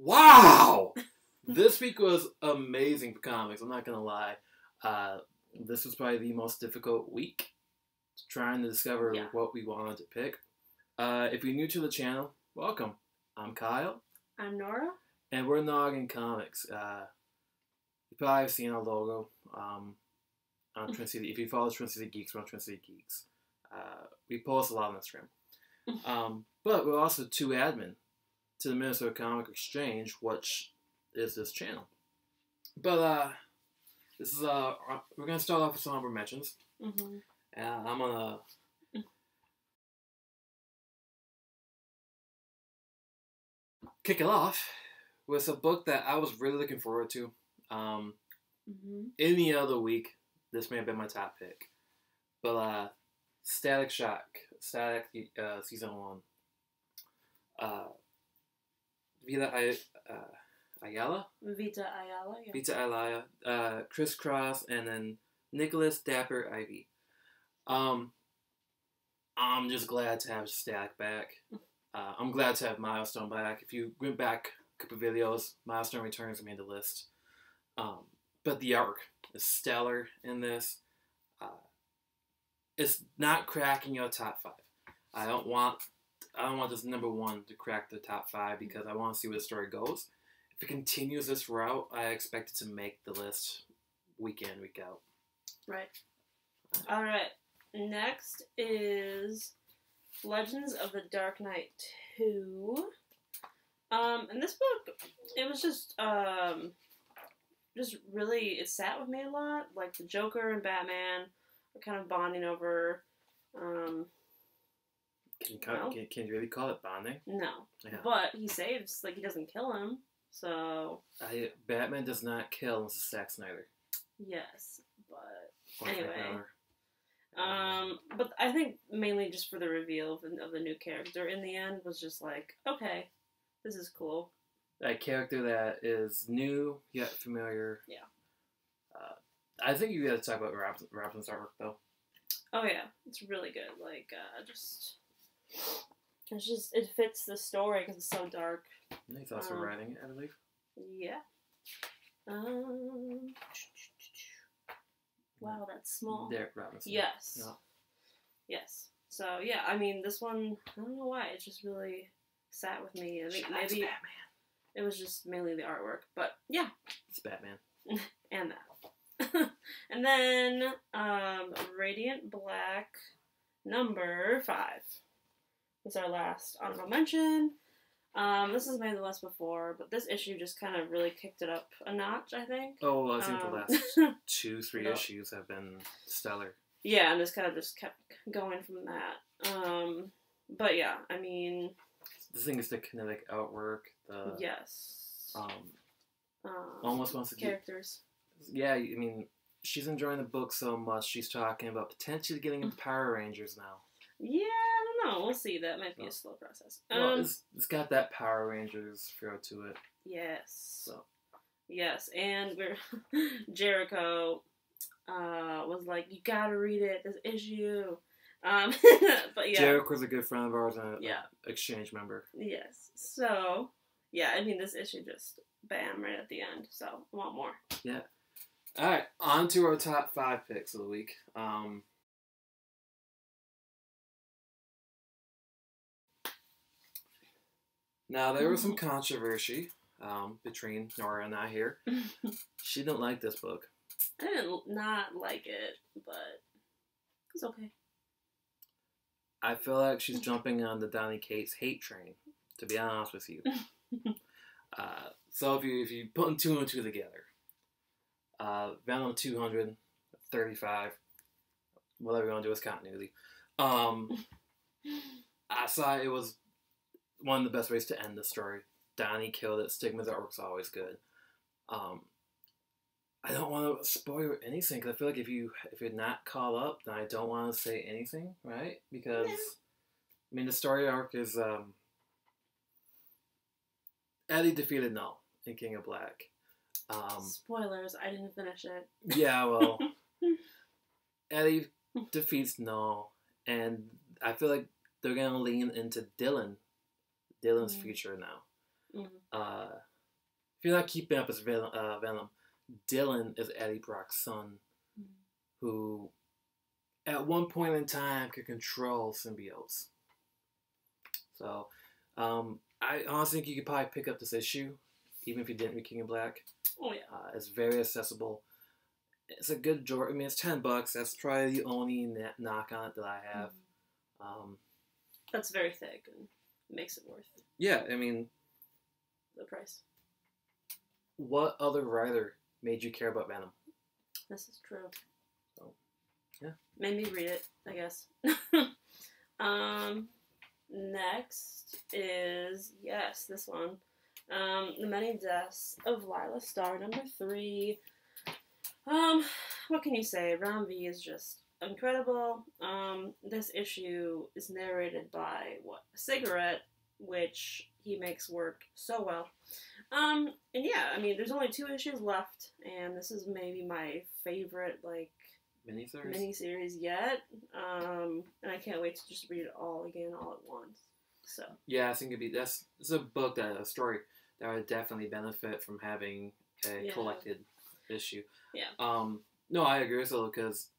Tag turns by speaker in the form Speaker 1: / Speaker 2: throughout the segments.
Speaker 1: Wow! This week was amazing for comics, I'm not gonna lie. This was probably the most difficult week trying to discover what we wanted to pick. If you're new to the channel, welcome. I'm Kyle.
Speaker 2: I'm Nora.
Speaker 1: And we're Noggin Comics. You probably have seen our logo on Twin City. If you follow Twin City Geeks, we're on Twin City Geeks. We post a lot on Instagram. But we're also two admin to the Minnesota Comic Exchange, which is this channel. But this is we're gonna start off with some honorable mentions. I'm gonna kick it off with a book that I was really looking forward to. Any other week, this may have been my top pick, but Static Shock, Static season 1. Vita Ayala?
Speaker 2: Vita Ayala, yeah.
Speaker 1: Vita Ayala, Chris Cross, and then Nicholas Dapper Ivy. I'm just glad to have Static back. I'm glad to have Milestone back. If you went back a couple videos, Milestone Returns made the list. But the artwork is stellar in this. It's not cracking your top 5. I don't want this number 1 to crack the top 5 because I want to see where the story goes. If it continues this route, I expect it to make the list week in, week out.
Speaker 2: Right. All right. Next is Legends of the Dark Knight 2. And this book, it was just really, it sat with me a lot. Like the Joker and Batman are kind of bonding over.
Speaker 1: Can you really call it bonding?
Speaker 2: No. Yeah. But he saves, like, he doesn't kill him, so...
Speaker 1: Batman does not kill unless it's Zack Snyder.
Speaker 2: Yes, but anyway. But I think mainly just for the reveal of the new character in the end was just like, okay, this is cool.
Speaker 1: A character that is new, yet familiar. Yeah. I think you got to talk about Robson's artwork, though.
Speaker 2: Oh, yeah. It's really good. Like, it fits the story because it's so dark.
Speaker 1: And he's also writing it, I believe.
Speaker 2: Yeah. Wow, that's small.
Speaker 1: Derek Robinson.
Speaker 2: Yes.
Speaker 1: Yeah.
Speaker 2: Yes. So, yeah, I mean, this one, I don't know why, it just really sat with me. I think maybe Batman. It was just mainly the artwork, but yeah.
Speaker 1: It's Batman.
Speaker 2: And that. And then, Radiant Black number 5 was our last honorable mention. This is made the list before, but this issue just kind of really kicked it up a notch, I think.
Speaker 1: Oh, well, I think the last 2-3 issues have been stellar.
Speaker 2: Yeah, and this kind of just kept going from that. But yeah, I mean...
Speaker 1: The thing is the kinetic artwork, the...
Speaker 2: Yes.
Speaker 1: Almost wants to
Speaker 2: characters.
Speaker 1: Yeah, I mean, she's enjoying the book so much, she's talking about potentially getting into Power Rangers now.
Speaker 2: Yeah, I don't know. We'll see. That might be a slow process.
Speaker 1: Well, it's got that Power Rangers feel to it.
Speaker 2: Yes.
Speaker 1: So.
Speaker 2: Yes, and Jericho was like, you gotta read it, this issue. But yeah.
Speaker 1: Jericho's a good friend of ours and an exchange member.
Speaker 2: Yes. So, yeah, I mean, this issue just, bam, right at the end. So, I want more.
Speaker 1: Yeah. Alright, on to our top 5 picks of the week. Now, there was some controversy between Nora and I here. She didn't like this book.
Speaker 2: I didn't not like it, but it's okay.
Speaker 1: I feel like she's jumping on the Donny Cates hate train, to be honest with you. So if you put 2 and 2 together, Venom 235, whatever you want to do is continuity. I saw it was one of the best ways to end the story. Donnie killed it. Stigma's artwork's always good. I don't want to spoil anything because I feel like if you're not caught up, then I don't want to say anything, right? Because I mean the story arc is Eddie defeated Null in King of Black.
Speaker 2: Spoilers. I didn't finish it.
Speaker 1: Yeah, well, Eddie defeats Null, and I feel like they're gonna lean into Dylan's future now. if you're not keeping up, it's Venom. Dylan is Eddie Brock's son, who at one point in time could control symbiotes. So, I honestly think you could probably pick up this issue, even if you didn't read King of Black.
Speaker 2: Oh, yeah.
Speaker 1: It's very accessible. It's a good drawer. I mean, it's $10. That's probably the only knock on it that I have.
Speaker 2: That's very thick and makes it worth it.
Speaker 1: Yeah, I mean,
Speaker 2: The price.
Speaker 1: What other writer made you care about Venom?
Speaker 2: This is true.
Speaker 1: So, yeah.
Speaker 2: Made me read it, I guess. Next is, yes, this one. The Many Deaths of Lila Starr, number 3. What can you say? Ron V is just incredible. This issue is narrated by, Cigarette, which he makes work so well. And yeah, I mean, there's only 2 issues left, and this is maybe my favorite, miniseries yet. And I can't wait to just read it all again, all at once. So. Yeah,
Speaker 1: I think it's a book a story that would definitely benefit from having a collected issue.
Speaker 2: Yeah.
Speaker 1: No, I agree with you, because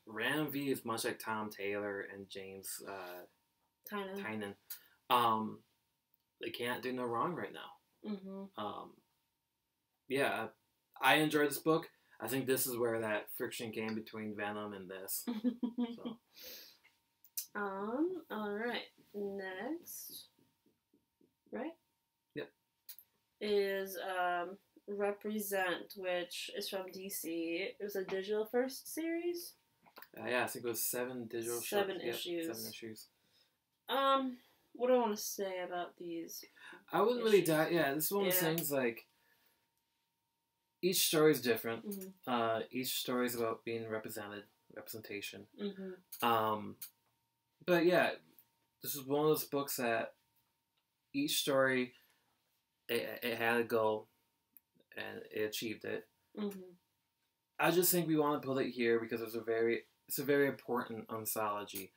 Speaker 1: Ram V is much like Tom Taylor and James Tynan. They can't do no wrong right now. Yeah, I enjoyed this book. I think this is where that friction came between Venom and this. So.
Speaker 2: Alright. Next. Right?
Speaker 1: Yep.
Speaker 2: Is, Represent, which is from DC. It was a digital first series.
Speaker 1: Yeah, I think it was 7 digital
Speaker 2: issues.
Speaker 1: 7 issues.
Speaker 2: What do I want to say about these?
Speaker 1: I wouldn't really die. Yeah, this is one of the things, like, each story is different. Each story is about being representation. But yeah, this is one of those books that each story, it had a goal, and it achieved it. I just think we want to put it here because it's a very important anthology.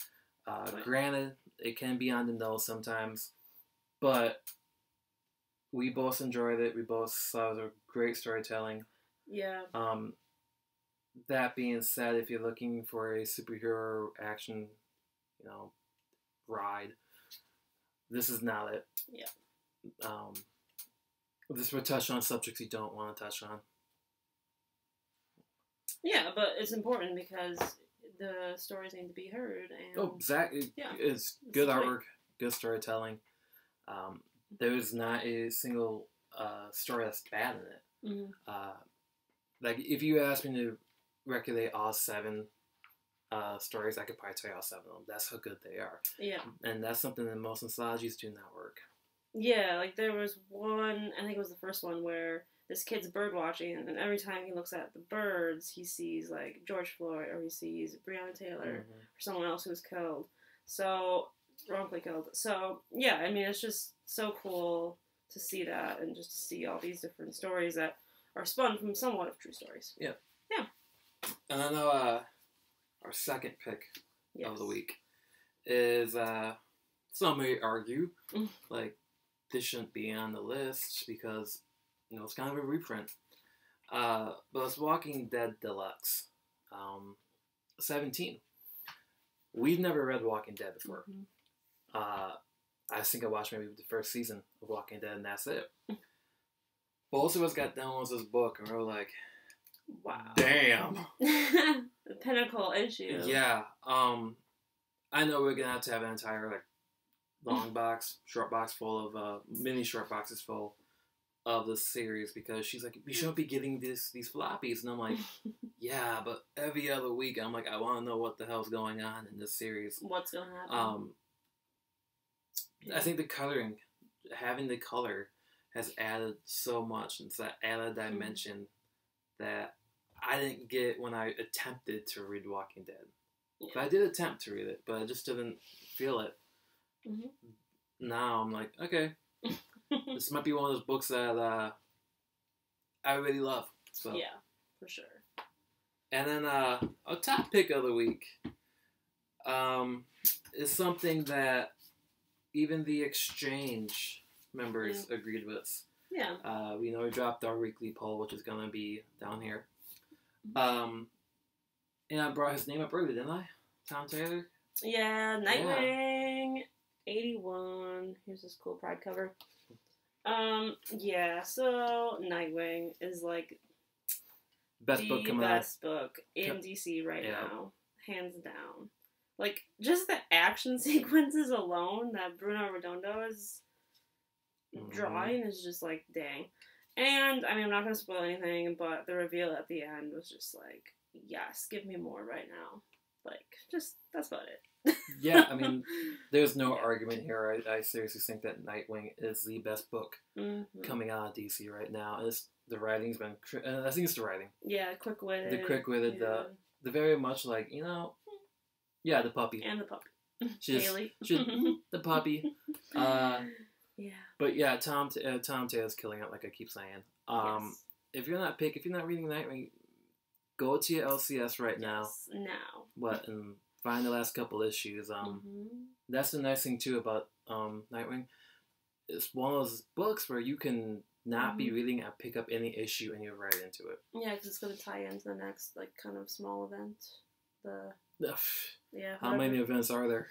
Speaker 1: Granted, it can be on the nose sometimes, but we both enjoyed it. We both saw it was a great storytelling.
Speaker 2: Yeah.
Speaker 1: That being said, if you're looking for a superhero action, ride, this is not it.
Speaker 2: Yeah.
Speaker 1: This will touch on subjects you don't want to touch on.
Speaker 2: Yeah, but it's important because the stories need to be heard. And
Speaker 1: exactly. Yeah, it's good artwork, good storytelling. There's not a single story that's bad in it. Like, if you ask me to regulate all 7 stories, I could probably tell you all 7 of them. That's how good they are.
Speaker 2: Yeah.
Speaker 1: And that's something that most anthologies do not work.
Speaker 2: Yeah, like there was one, I think it was the first one, where this kid's bird watching, and every time he looks at the birds, he sees, like, George Floyd, or he sees Breonna Taylor, or someone else who's killed. So, wrongfully killed. So, yeah, I mean, it's just so cool to see that, and just to see all these different stories that are spun from somewhat of true stories.
Speaker 1: Yeah.
Speaker 2: Yeah.
Speaker 1: And I know our second pick of the week is, some may argue, like, this shouldn't be on the list because, it's kind of a reprint. But it's Walking Dead Deluxe, 17. We've never read Walking Dead before. I think I watched maybe the first season of Walking Dead, and that's it. Both of us got done with this book, and we were like,
Speaker 2: wow.
Speaker 1: Damn.
Speaker 2: The pinnacle issue.
Speaker 1: Yeah. I know we're going to have an entire, long box, short box full of, mini short boxes full of the series, because she's like, we shouldn't be getting these floppies. And I'm like, yeah, but every other week, I'm like, I want to know what the hell's going on in this series.
Speaker 2: What's going to happen?
Speaker 1: I think the coloring, having the color, has added so much. It's that added dimension that I didn't get when I attempted to read Walking Dead. Yeah. I did attempt to read it, but I just didn't feel it. Now I'm like, okay, this might be one of those books that I really love. So
Speaker 2: yeah, for sure.
Speaker 1: And then a top pick of the week is something that even the Exchange members agreed with.
Speaker 2: Yeah.
Speaker 1: We know we dropped our weekly poll, which is gonna be down here. And I brought his name up earlier, didn't I? Tom Taylor?
Speaker 2: Yeah, Nightwing 81. Here's this cool Pride cover. Yeah, so Nightwing is like
Speaker 1: Best book coming out.
Speaker 2: Best book in DC right now. Hands down. Like, just the action sequences alone that Bruno Redondo is drawing is just like, dang. And, I mean, I'm not going to spoil anything, but the reveal at the end was just like, yes, give me more right now. Like, just, that's about it.
Speaker 1: Yeah, I mean, there's no argument here. I seriously think that Nightwing is the best book coming out of DC right now. It's, the writing's been, I think it's the writing.
Speaker 2: Yeah, quick-witted.
Speaker 1: The quick-witted, the very much like, you know, yeah, the puppy.
Speaker 2: And the puppy.
Speaker 1: Haley. The puppy.
Speaker 2: Yeah.
Speaker 1: But yeah, Tom Taylor's killing it, like I keep saying.
Speaker 2: Yes.
Speaker 1: If you're not reading Nightwing, go to your LCS right now.
Speaker 2: Now.
Speaker 1: And find the last couple issues. That's the nice thing too about Nightwing. It's one of those books where you can not be reading and pick up any issue and you're right into it.
Speaker 2: Yeah, because it's going to tie into the next like kind of small event.
Speaker 1: How many events are there?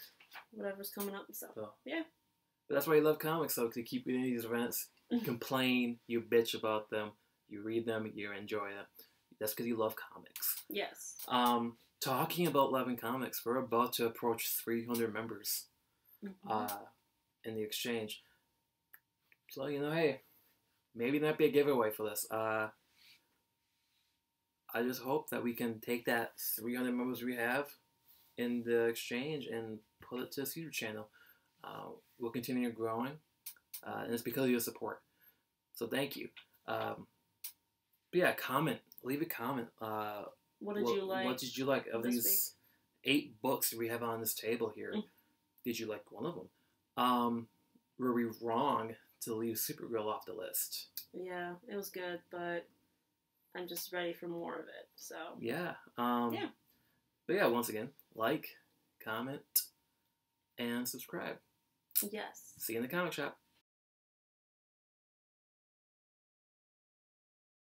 Speaker 2: Whatever's coming up. So yeah.
Speaker 1: But that's why you love comics, though, to keep reading these events. You complain, you bitch about them, you read them, you enjoy them. That's because you love comics.
Speaker 2: Yes.
Speaker 1: Talking about loving comics, we're about to approach 300 members in the exchange. So, you know, hey, maybe not be a giveaway for this. I just hope that we can take that 300 members we have in the exchange and put it to this YouTube channel. We'll continue growing, and it's because of your support. So thank you. But yeah, leave a comment.
Speaker 2: What did you like?
Speaker 1: What did you like of these 8 books we have on this table here? Did you like one of them? Were we wrong to leave Supergirl off the list?
Speaker 2: Yeah, it was good, but I'm just ready for more of it. So
Speaker 1: yeah. But yeah, once again, like, comment, and subscribe.
Speaker 2: Yes.
Speaker 1: See you in the comic shop.